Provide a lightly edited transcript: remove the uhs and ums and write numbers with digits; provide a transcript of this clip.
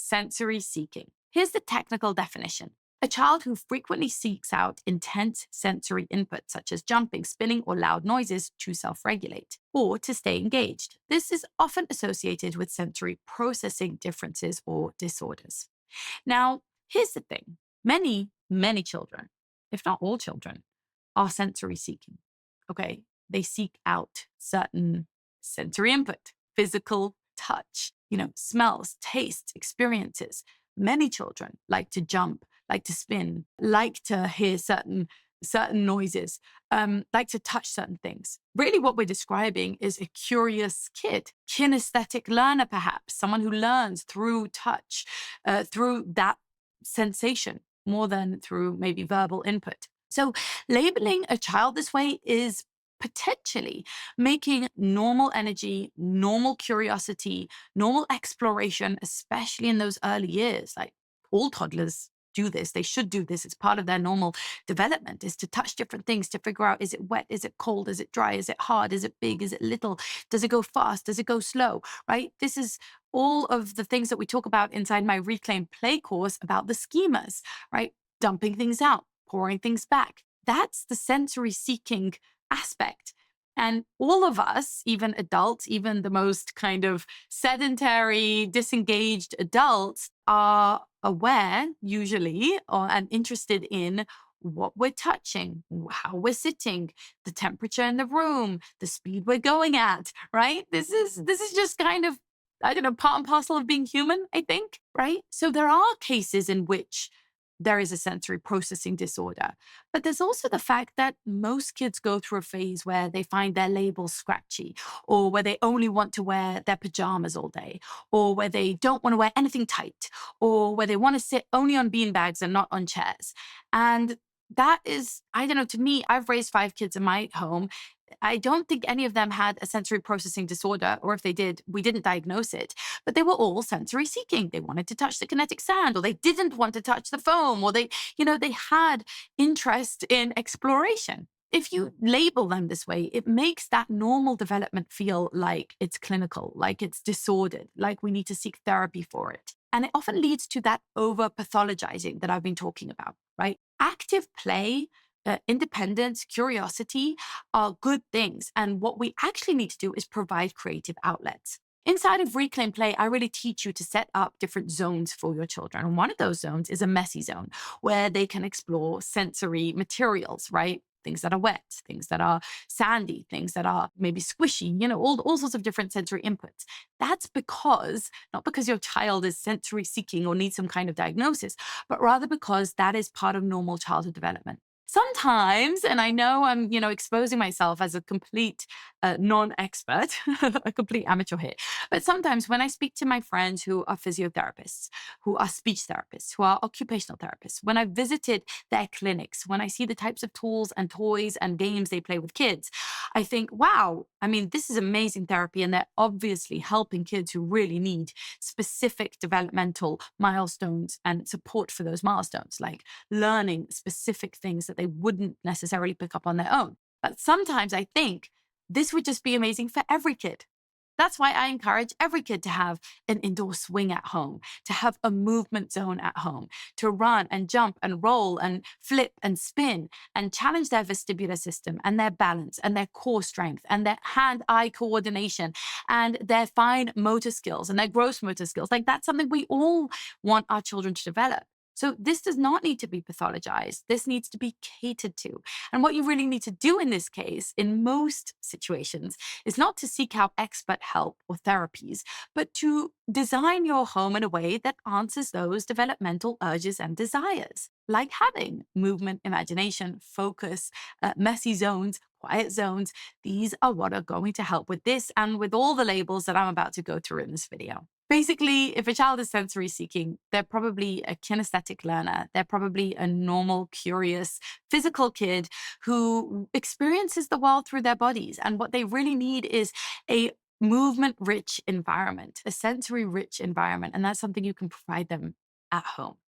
sensory seeking. Here's the technical definition. A child who frequently seeks out intense sensory input, such as jumping, spinning, or loud noises to self-regulate or to stay engaged. This is often associated with sensory processing differences or disorders. Now, here's the thing. Many children, if not all children, are sensory seeking. Okay. They seek out certain sensory input, physical touch, smells, tastes, experiences. Many children like to jump, like to spin, like to hear certain noises, like to touch certain things. Really, what we're describing is a curious kid, kinesthetic learner, perhaps, someone who learns through touch, through that sensation more than through maybe verbal input. So labeling a child this way is potentially making normal energy, normal curiosity, normal exploration, especially in those early years. Like all toddlers do this. They should do this. It's part of their normal development, is to touch different things, to figure out, is it wet? Is it cold? Is it dry? Is it hard? Is it big? Is it little? Does it go fast? Does it go slow? Right? This is all of the things that we talk about inside my Reclaim Play course about the schemas, right? Dumping things out, pouring things back. That's the sensory seeking aspect. And all of us, even adults, even the most kind of sedentary, disengaged adults, are aware, usually, and interested in what we're touching, how we're sitting, the temperature in the room, the speed we're going at, right? This is just kind of, I don't know, part and parcel of being human, I think, right? So there are cases in which there is a sensory processing disorder. But there's also the fact that most kids go through a phase where they find their labels scratchy, or where they only want to wear their pajamas all day, or where they don't want to wear anything tight, or where they want to sit only on beanbags and not on chairs. And that is, I don't know, to me, I've raised 5 kids in my home. I don't think any of them had a sensory processing disorder, or if they did, we didn't diagnose it, but they were all sensory seeking. They wanted to touch the kinetic sand, or they didn't want to touch the foam, or they had interest in exploration. If you label them this way, it makes that normal development feel like it's clinical, like it's disordered, like we need to seek therapy for it. And it often leads to that over-pathologizing that I've been talking about, right? Active play, independence, curiosity are good things. And what we actually need to do is provide creative outlets. Inside of Reclaim Play, I really teach you to set up different zones for your children. And one of those zones is a messy zone where they can explore sensory materials, right? Things that are wet, things that are sandy, things that are maybe squishy, all sorts of different sensory inputs. That's not because your child is sensory seeking or needs some kind of diagnosis, but rather because that is part of normal childhood development. Sometimes, and I know I'm, exposing myself as a complete non-expert, a complete amateur here, but sometimes when I speak to my friends who are physiotherapists, who are speech therapists, who are occupational therapists, when I visited their clinics, when I see the types of tools and toys and games they play with kids, I think, wow, this is amazing therapy, and they're obviously helping kids who really need specific developmental milestones and support for those milestones, like learning specific things that they wouldn't necessarily pick up on their own. But sometimes I think this would just be amazing for every kid. That's why I encourage every kid to have an indoor swing at home, to have a movement zone at home, to run and jump and roll and flip and spin and challenge their vestibular system and their balance and their core strength and their hand-eye coordination and their fine motor skills and their gross motor skills. Like, that's something we all want our children to develop. So this does not need to be pathologized. This needs to be catered to. And what you really need to do in this case, in most situations, is not to seek out expert help or therapies, but to design your home in a way that answers those developmental urges and desires, like having movement, imagination, focus, messy zones, quiet zones. These are what are going to help with this and with all the labels that I'm about to go through in this video. Basically, if a child is sensory seeking, they're probably a kinesthetic learner. They're probably a normal, curious, physical kid who experiences the world through their bodies. And what they really need is a movement-rich environment, a sensory-rich environment. And that's something you can provide them at home.